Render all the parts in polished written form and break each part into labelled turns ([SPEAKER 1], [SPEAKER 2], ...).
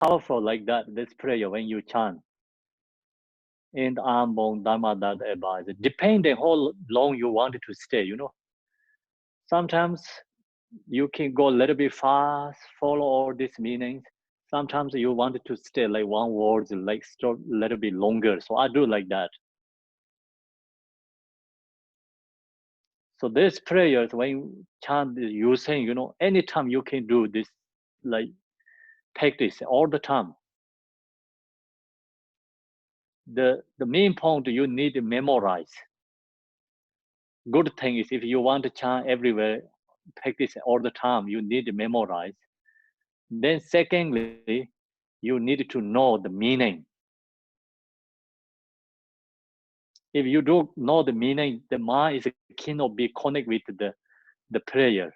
[SPEAKER 1] powerful like that, this prayer when you chant. In the Ambon Dharma that advice, depending how long you want to stay, Sometimes you can go a little bit fast, follow all these meanings. Sometimes you want to stay like one word, like stop a little bit longer. So I do like that. So these prayers, when you chant, you saying, anytime you can do this, like practice all the time. The main point you need to memorize. Good thing is if you want to chant everywhere, practice all the time, you need to memorize. Then secondly, you need to know the meaning. If you don't know the meaning, the mind is cannot be connected with the prayer.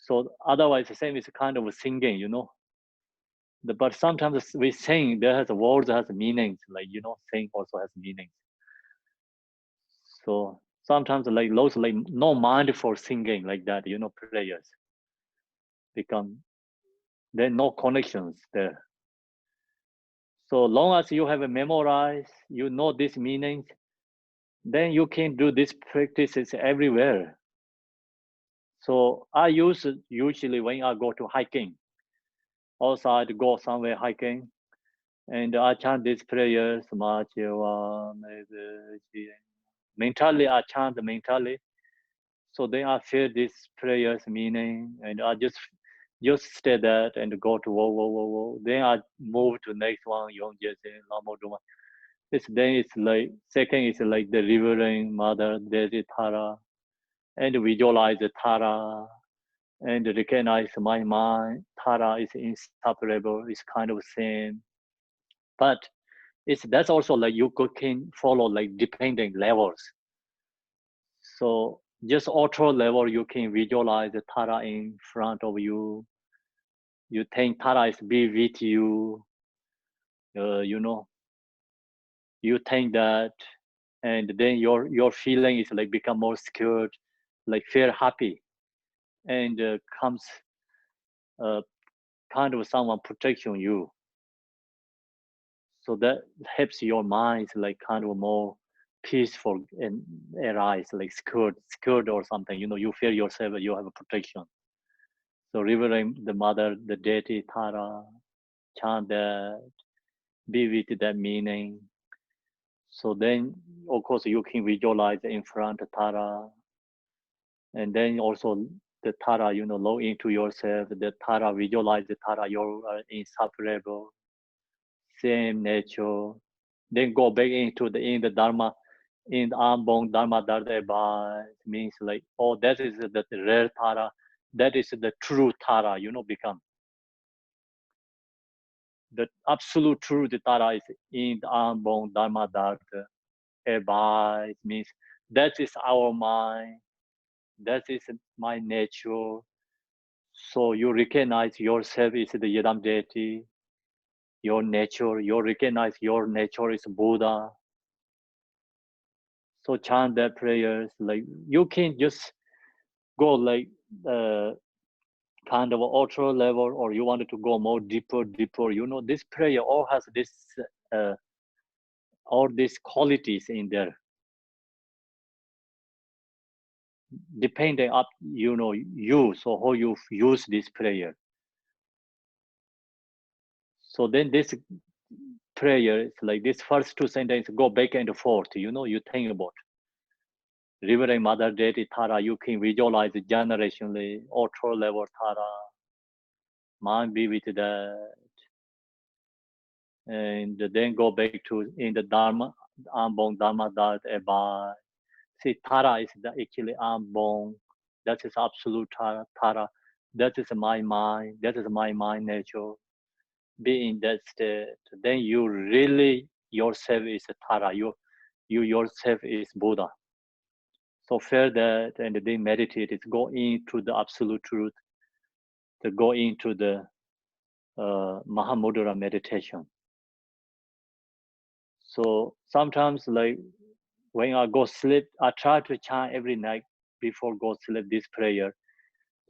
[SPEAKER 1] So otherwise, the same is kind of singing, But sometimes we sing, there has words has meanings, like sing also has meanings. So sometimes like those like no mind for singing like that, prayers become there no connections there. So long as you have memorized, you know these meanings, then you can do these practices everywhere. So I use it usually when I go to hiking. Also, I'd go somewhere hiking, and I chant these prayers. Mentally, I chant mentally. So then I feel this prayers meaning, and I just stay there and go to whoa whoa whoa whoa. Then I move to next one. This then it's like second is like the revering mother, Desi Tara, and visualize the Tara and recognize my mind. Tara is inseparable, it's kind of same. But that's also like you can follow like depending levels. So just auto level, you can visualize the Tara in front of you. You think Tara is be with you. You think that, and then your feeling is like become more scared, like feel happy, and comes uh, kind of someone protection you. So that helps your mind like kind of more peaceful and arise like scared or something. You feel yourself, you have a protection. So revering the mother, the deity Tara, chant that, be with that meaning. So then, of course, you can visualize in front of Tara, and then also the Tara, look into yourself. The Tara, visualize the Tara, you're inseparable, same nature. Then go back into in the Dharma, in the Ambon Dharma Dardeba means like, oh, that is the rare Tara, that is the true Tara, become. The absolute truth Tara is in the Ambon Dharma Dardeba. It means that is our mind, that is my nature. So you recognize yourself is the Yidam deity, your nature, you recognize your nature is Buddha. So chant that prayers, like you can just go like kind of ultra level, or you wanted to go more deeper. This prayer all has this uh, all these qualities in there, depending up you. So how you use this prayer. So then this prayer is like this first two sentences go back and forth. You think about Revering Mother Deity Tara, you can visualize generationally, ultra level Tara, mind be with that, and then go back to in the Dharma, Ambon Dharma Dart Eba. See, Tara is actually Ambon, that is absolute Tara, that is my mind, that is my mind nature. Be in that state, then you really yourself is a Tara, you yourself is Buddha. So feel that, and then meditate. It's go into the absolute truth, to go into the Mahamudra meditation. So sometimes, like when I go sleep, I try to chant every night before go sleep this prayer.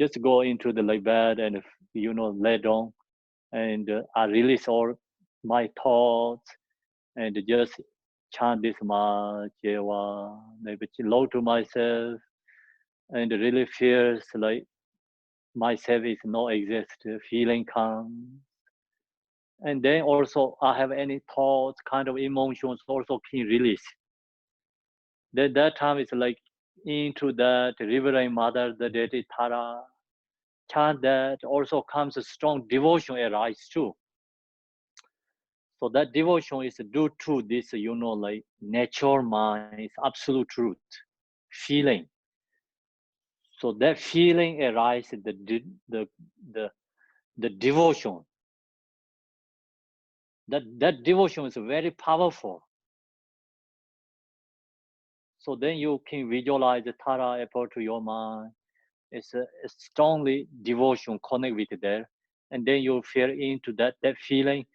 [SPEAKER 1] Just go into the like bed and lay down, and I release all my thoughts and just chant this much, maybe low to myself, and really feels like myself is no exist, feeling calm. And then also I have any thoughts, kind of emotions also can release. Then that time is like into that Reverend Mother, the deity Tara, chant that also comes a strong devotion arise too. So that devotion is due to this, like nature mind, absolute truth, feeling. So that feeling arises, the the the devotion. That devotion is very powerful. So then you can visualize the Tara appear to your mind. It's a strongly devotion connect with there, and then you feel into that feeling,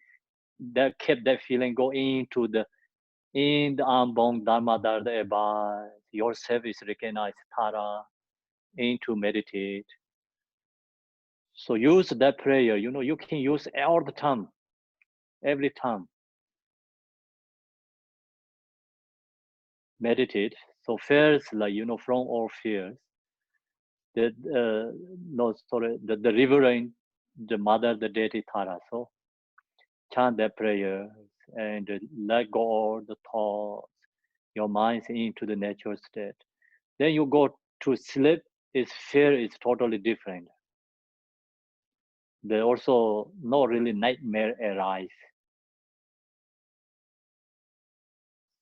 [SPEAKER 1] that kept that feeling go into the in the Ambong Dharma Darda Eba. Yourself is recognized Tara into meditate. So use that prayer. You can use all the time, every time. Meditate. So fears, like from all fears. The no, sorry, the reverend, the mother, the deity Tara. So chant that prayer and let go all the thoughts, your mind into the natural state. Then you go to sleep. Its fear is totally different. There also no really nightmare arise.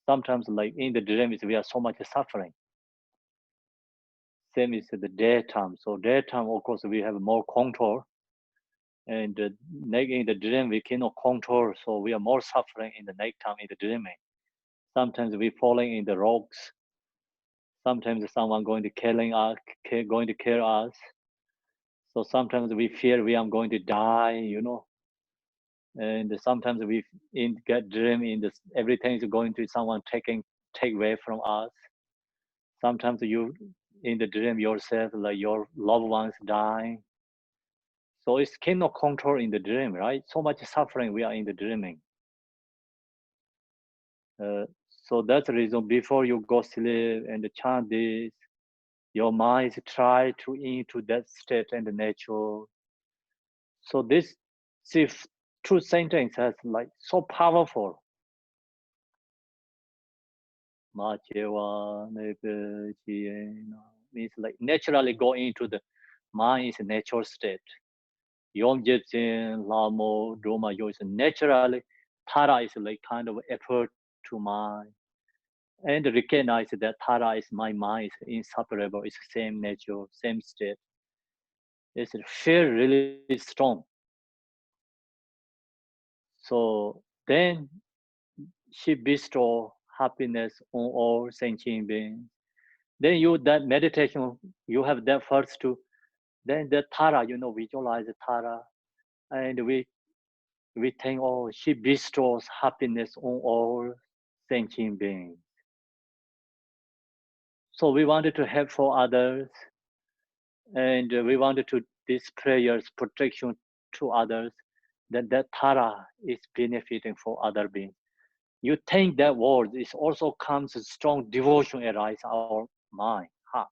[SPEAKER 1] Sometimes, like in the dreams, we are so much suffering. Same is the daytime. So daytime, of course, we have more control, and in the dream we cannot control. So we are more suffering in the nighttime in the dreaming. Sometimes we falling in the rocks. Sometimes someone going to killing us, going to kill us. So sometimes we fear we are going to die. And sometimes we get dream in this everything is going to someone take away from us. Sometimes you in the dream yourself like your loved ones dying. So it's cannot control in the dream, right? So much suffering we are in the dreaming. So that's the reason before you go sleep and chant this, your mind try to into that state and the nature. So this see, two sentence has like so powerful. Machewa means like naturally go into the mind is a natural state. Yom Jitsin, Lamo, Doma Yo is naturally Tara is like kind of effort to mind. And recognize that Tara is my mind, is inseparable, it's same nature, same state. It's feel really strong. So then she bestow happiness on all sentient beings. Then you that meditation, you have that first to then the Tara, visualize the Tara, and we think, oh, she bestows happiness on all sentient beings. So we wanted to help for others, and we wanted to this prayers protection to others. That Tara is benefiting for other beings. You think that word is also comes a strong devotion arise our mind, heart.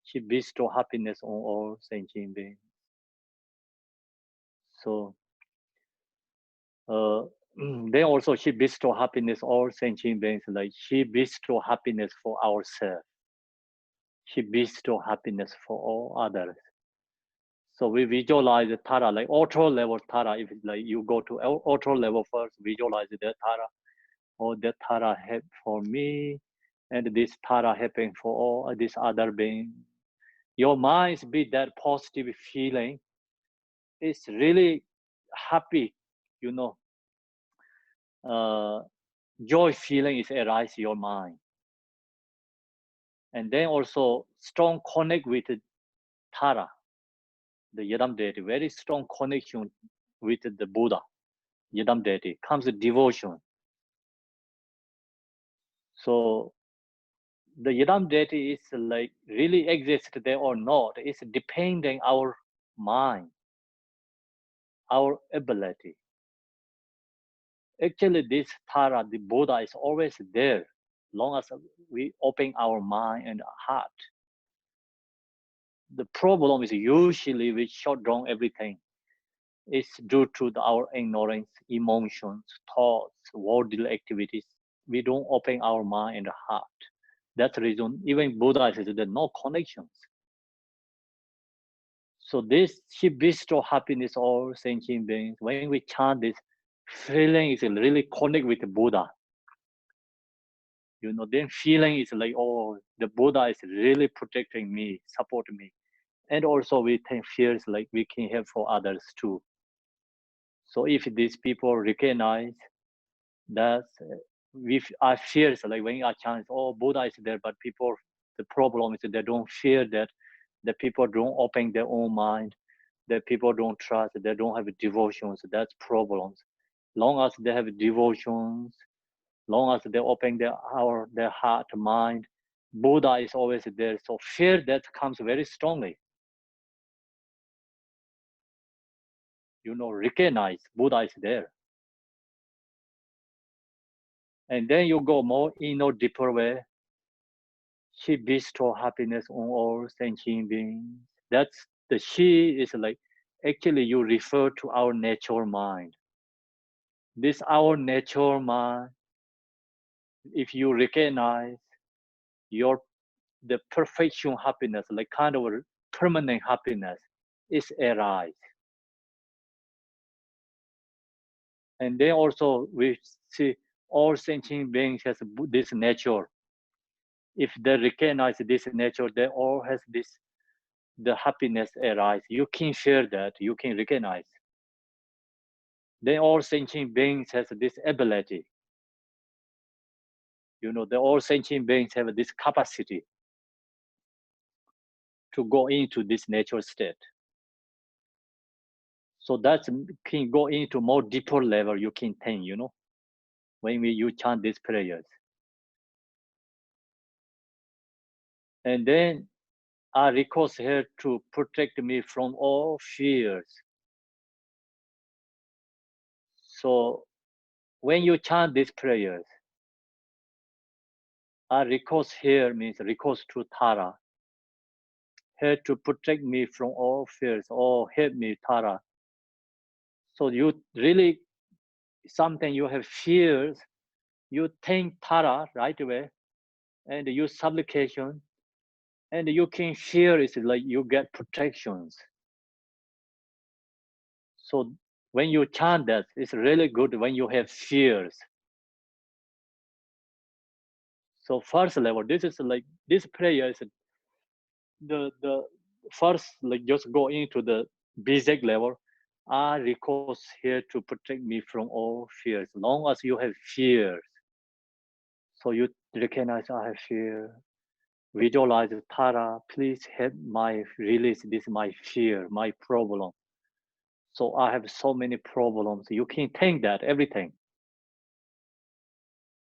[SPEAKER 1] She bestow happiness on all sentient beings. So then also she bestow happiness all sentient beings. Like she bestow happiness for ourselves. She bestow happiness for all others. So we visualize the Tara, like auto level Tara. If like you go to auto level first, visualize the Tara. Oh, that Tara help for me, and this Tara helping for all this other being. Your minds be that positive feeling. It's really happy, you know. Uh, joy feeling is arise your mind, and then also strong connect with Tara, the Yadam deity. Very strong connection with the Buddha. Yadam deity comes devotion. So the Yadam deity is like really exist there or not. It's depending our mind, our ability. Actually, this Tara, the Buddha, is always there, long as we open our mind and heart. The problem is usually we shut down everything. It's due to our ignorance, emotions, thoughts, worldly activities. We don't open our mind and heart. That's the reason even Buddha says there are no connections. So this she bestow happiness all sentient beings. When we chant this, feeling is really connect with the Buddha. Then feeling is like, oh, the Buddha is really protecting me, supporting me. And also we think fears like we can have for others too. So if these people recognize that I fear like when I chant, oh, Buddha is there, but people, the problem is that they don't fear that the people don't open their own mind, that people don't trust, they don't have devotions. That's problems. Long as they have devotions, long as they open their heart, mind, Buddha is always there. So fear that comes very strongly. Recognize Buddha is there. And then you go more deeper way. She bestow happiness on all sentient beings. That's the she is like, actually you refer to our natural mind. This our natural mind, if you recognize your the perfection happiness, like kind of a permanent happiness, is arise. And then also we see all sentient beings has this nature. If they recognize this nature, they all has this the happiness arise. You can share that, you can recognize. Then all sentient beings has this ability. The all sentient beings have this capacity to go into this natural state. So that can go into more deeper level you can think, when you chant these prayers. And then I request her to protect me from all fears. So when you chant these prayers, I request here means request to Tara, here to protect me from all fears, or help me, Tara. So you really, something you have fears, you think Tara right away, and you supplication, and you can feel it's like you get protections. So when you chant that, it's really good when you have fears. So first level, this is like this prayer is the first like just go into the basic level. I request here to protect me from all fears. Long as you have fears, so you recognize I have fear. Visualize Tara, please help my release this my fear, my problem. So I have so many problems. You can think that everything.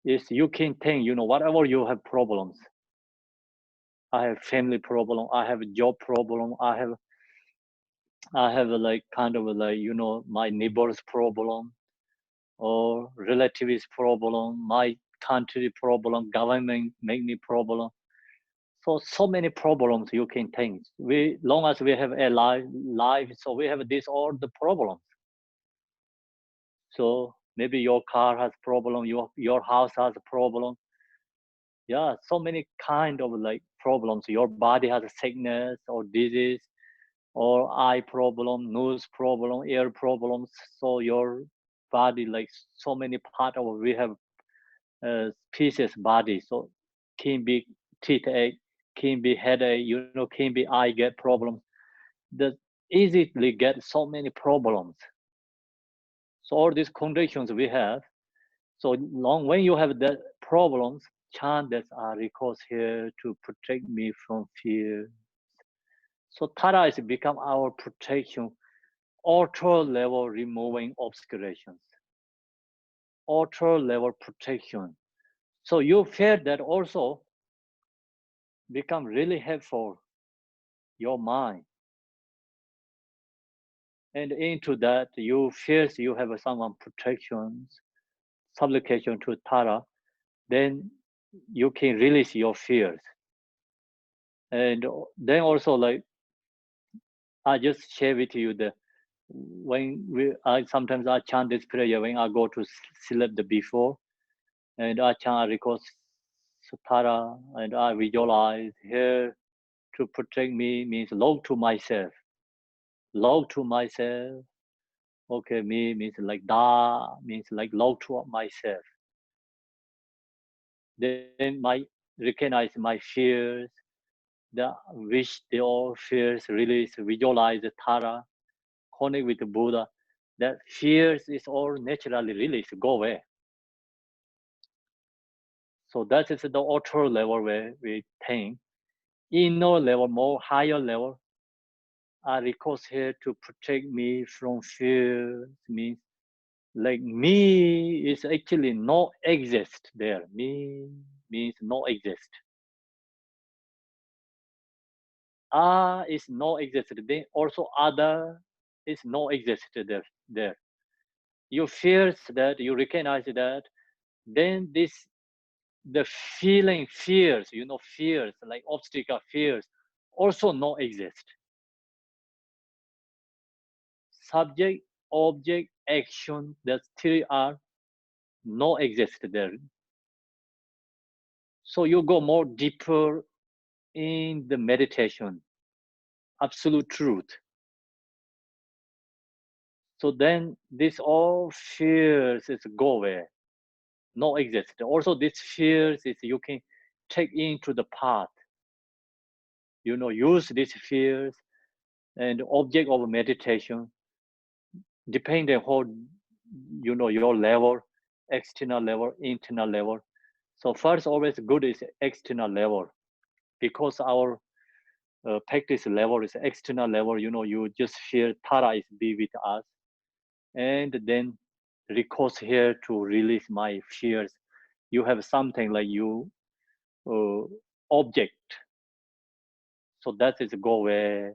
[SPEAKER 1] Yes, you can think, whatever you have problems. I have family problem, I have job problem, I have like kind of like, my neighbor's problem or relatives problem, my country problem, government make me problem. So many problems you can think. We long as we have a life, so we have this all the problems. So maybe your car has problem, your house has a problem. Yeah, so many kind of like problems. Your body has a sickness or disease or eye problem, nose problem, ear problems. So your body like so many part of we have pieces body. So can be teeth ache, can be headache, can be eye get problems. The easily get so many problems. So all these conditions we have. So long when you have the problems, chant that are recourse here to protect me from fear. So Tara is become our protection, ultra level removing obscurations, ultra level protection. So you fear that also become really helpful, your mind. And into that, you first you have someone protections, supplication to Tara, then you can release your fears. And then also like I just share with you the I sometimes I chant this prayer when I go to sleep the before, and I chant request Tara, and I visualize here to protect me means love to myself, love to myself. Okay, me means like da means like love to myself. Then my recognize my fears, the wish the all fears release, visualize the Tara, connect with the Buddha. That fears is all naturally released, go away. So that is the outer level where we think. Inner level, more higher level, I request here to protect me from fear. Means like me is actually no exist there. Me means no exist. Is no exist. Then also other is no exist there. You fears that, you recognize that, then this the feeling fears, fears like obstacle fears also no exist. Subject, object, action, that three are no exist there. So you go more deeper in the meditation, absolute truth. So then this all fears is go away, no exist. Also this fears is you can take into the path, use these fears and object of meditation, depending on your level, external level, internal level. So first always good is external level, because our practice level is external level. You just feel Tara is be with us, and then recourse here to release my fears. You have something like you uh, object, so that is go away.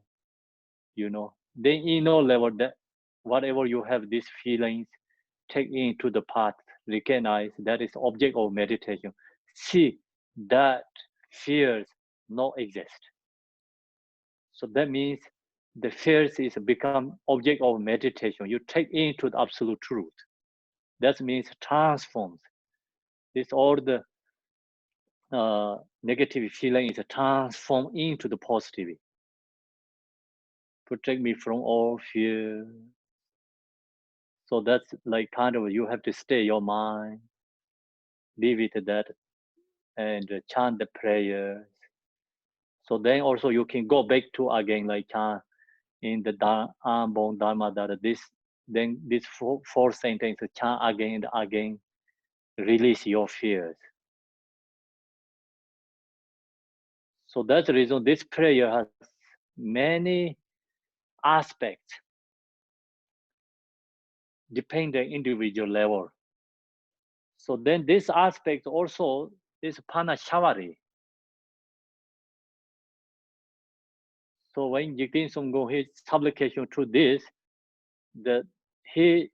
[SPEAKER 1] Then level that whatever you have these feelings, take into the path, recognize that is object of meditation. See that fears no exist. So that means the fears is become object of meditation. You take into the absolute truth. That means transforms. This all the negative feeling is transformed into the positive. Protect me from all fear. So that's like kind of you have to stay your mind, be with that, and chant the prayers. So then also you can go back to again like chant in the Ambon Dharma that this then this four sentences chant again and again, release your fears. So that's the reason this prayer has many aspects depending individual level. So then this aspect also is Panashavari. So when Jigten Sumgong his supplication to this, that he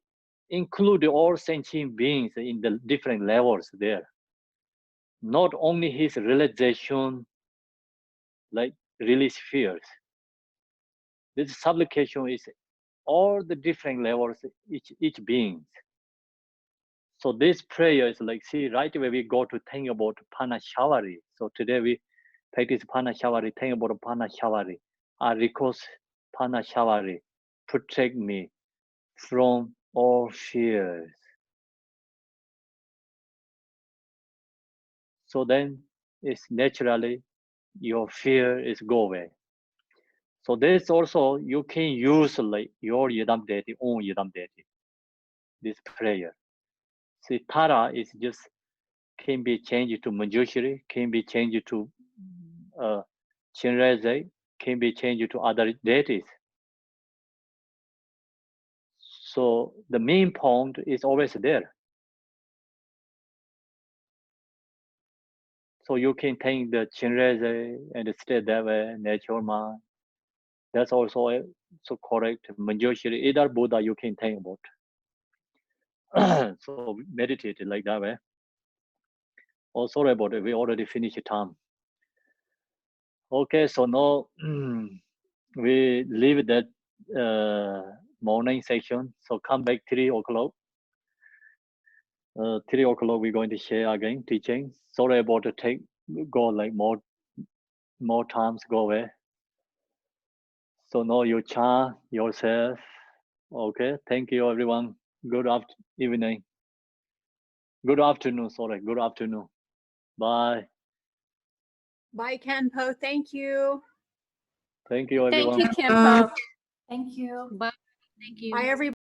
[SPEAKER 1] included all sentient beings in the different levels there. Not only his realization, like release fears. This supplication is all the different levels, each being. So this prayer is like, see, right away we go to think about Panashavari. So today we practice Panashavari, think about Panashavari. I request Panashavari, protect me from all fears. So then it's naturally your fear is go away. So this also you can use like your Yidam deity, own Yidam deity, this prayer. See, Tara is just can be changed to Manjushri, can be changed to uh, Chinreze, can be changed to other deities. So the main point is always there. So you can take the Chinreze and stay that way, natural mind. That's also so correct. Manjushri, either Buddha you can think about. So meditate like that way. Oh, sorry about it. We already finished time. Okay, so now we leave that morning section. So come back 3 o'clock. 3 o'clock we're going to share again teaching. Sorry about the take go like more times go away. So now you chant yourself. Okay, thank you everyone. Good evening. Good afternoon. Sorry, good afternoon. Bye.
[SPEAKER 2] Bye, Khenpo. Thank you.
[SPEAKER 1] Thank you everyone.
[SPEAKER 3] Thank you, Khenpo.
[SPEAKER 4] Thank you.
[SPEAKER 3] Bye. Thank you.
[SPEAKER 2] Bye, everybody.